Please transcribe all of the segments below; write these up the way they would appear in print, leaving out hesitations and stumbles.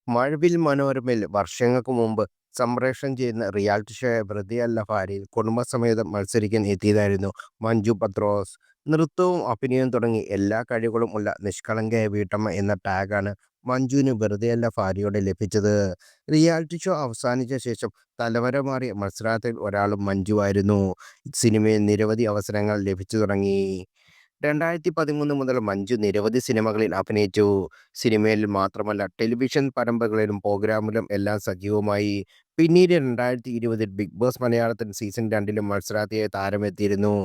മഴവിൽ മനോരമയിൽ വർഷങ്ങൾക്ക് മുമ്പ് സംപ്രേഷണം ചെയ്യുന്ന റിയാലിറ്റി ഷോയായ "വെറുതെയല്ല ഭാര്യയിൽ" കുടുംബസമേതം മത്സരിക്കാൻ എത്തിയതായിരുന്നു മഞ്ജു പത്രോസ്. നൃത്തവും അഭിനയവും തുടങ്ങി എല്ലാ കഴിവുകളും ഉള്ള നിഷ്കളങ്കയായ വീട്ടമ്മ എന്ന ടാഗാണ് മഞ്ജുവിന് "വെറുതെയല്ല ഭാര്യയോടെ" ലഭിച്ചത്. റിയാലിറ്റി ഷോ അവസാനിച്ച ശേഷം തലവര മാറിയ മത്സരാർത്ഥികളിൽ ഒരാളും മഞ്ജുവായിരുന്നു. സിനിമയിൽ നിരവധി അവസരങ്ങൾ ലഭിച്ചു തുടങ്ങി. 2013 മുതൽ മഞ്ജു നിരവധി സിനിമകളിൽ അഭിനയിച്ചു. സിനിമയിൽ മാത്രമല്ല ടെലിവിഷൻ പരമ്പരകളിലും പ്രോഗ്രാമിലും എല്ലാം സജീവമായി. പിന്നീട് 2020 ബിഗ് ബോസ് മലയാളത്തിൽ സീസൺ 2ലും മത്സരാർത്ഥിയായി താരമെത്തിയിരുന്നു.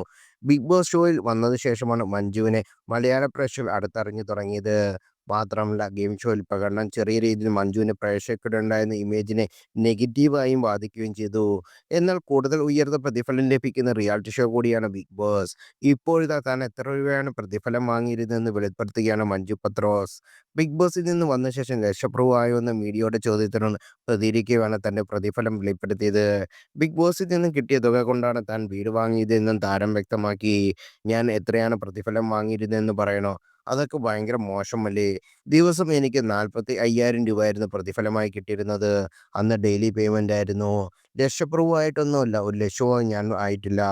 ബിഗ് ബോസ് ഷോയിൽ വന്നതിനു ശേഷമാണ് മഞ്ജുവിനെ മലയാള പ്രേക്ഷകർ അടുത്തറിഞ്ഞു തുടങ്ങിയത്. മാത്രമല്ല ഗെയിം ഷോയിൽ പ്രകടനം ചെറിയ രീതിയിൽ മഞ്ജുവിന് പ്രേക്ഷകർക്കിടയിലുണ്ടായിരുന്ന ഇമേജിനെ നെഗറ്റീവായും ബാധിക്കുകയും ചെയ്തു. എന്നാൽ കൂടുതൽ ഉയർന്ന പ്രതിഫലം ലഭിക്കുന്ന റിയാലിറ്റി ഷോ കൂടിയാണ് ബിഗ് ബോസ്. ഇപ്പോഴിതാ താൻ എത്ര രൂപയാണ് പ്രതിഫലം വാങ്ങിയിരുന്നതെന്ന് വെളിപ്പെടുത്തുകയാണ് മഞ്ജു പത്രോസ്. ബിഗ് ബോസിൽ നിന്ന് വന്ന ശേഷം ലക്ഷപ്രഭുവായോ എന്ന മീഡിയയുടെ ചോദ്യത്തിനോട് പ്രതികരിക്കുകയാണ് തന്റെ പ്രതിഫലം വെളിപ്പെടുത്തിയത്. ബിഗ് ബോസിൽ നിന്നും കിട്ടിയ തുക കൊണ്ടാണ് താൻ വീട് വാങ്ങിയതെന്നും താരം വ്യക്തമാക്കി. ഞാൻ എത്രയാണ് പ്രതിഫലം വാങ്ങിയിരുന്നതെന്ന് പറയണോ? അതൊക്കെ ഭയങ്കര മോശമല്ലേ. ദിവസം എനിക്ക് 45,000 രൂപയായിരുന്നു പ്രതിഫലമായി കിട്ടിയിരുന്നത്. അന്ന് ഡെയിലി പേയ്മെന്റ് ആയിരുന്നു. ലക്ഷപ്രഭുവായിട്ടൊന്നുമല്ല, ഒരു ലക്ഷവും ഞാൻ ആയിട്ടില്ല.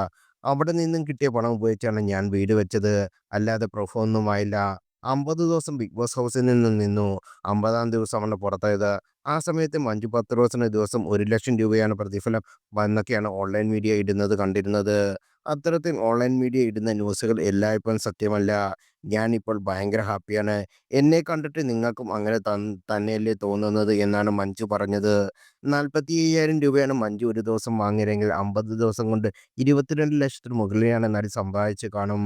അവിടെ നിന്നും കിട്ടിയ പണം ഉപയോഗിച്ചാണ് ഞാൻ വീട് വെച്ചത്. അല്ലാതെ പ്രൂഫൊന്നും ആയില്ല. 50 ദിവസം ബിഗ് ബോസ് ഹൗസിൽ നിന്നു. 50-ാം ദിവസമാണ് പുറത്തായത്. ആ സമയത്ത് മഞ്ജു പത്രോസിന് ദിവസം 1,00,000 രൂപയാണ് പ്രതിഫലം എന്നൊക്കെയാണ് ഓൺലൈൻ മീഡിയ ഇടുന്നത് കണ്ടിരുന്നത്. അത്തരത്തിൽ ഓൺലൈൻ മീഡിയ ഇടുന്ന ന്യൂസുകൾ എല്ലായ്പ്പോഴും സത്യമല്ല. ഞാനിപ്പോൾ ഭയങ്കര ഹാപ്പിയാണ്. എന്നെ കണ്ടിട്ട് നിങ്ങൾക്കും അങ്ങനെ തന്നെയല്ലേ തോന്നുന്നത് എന്നാണ് മഞ്ജു പറഞ്ഞത്. 45,000 രൂപയാണ് മഞ്ജു ഒരു ദിവസം വാങ്ങിയതെങ്കിൽ 50 ദിവസം കൊണ്ട് 22,00,000 മുകളിലാണ് നടി സമ്പാദിച്ചു കാണും.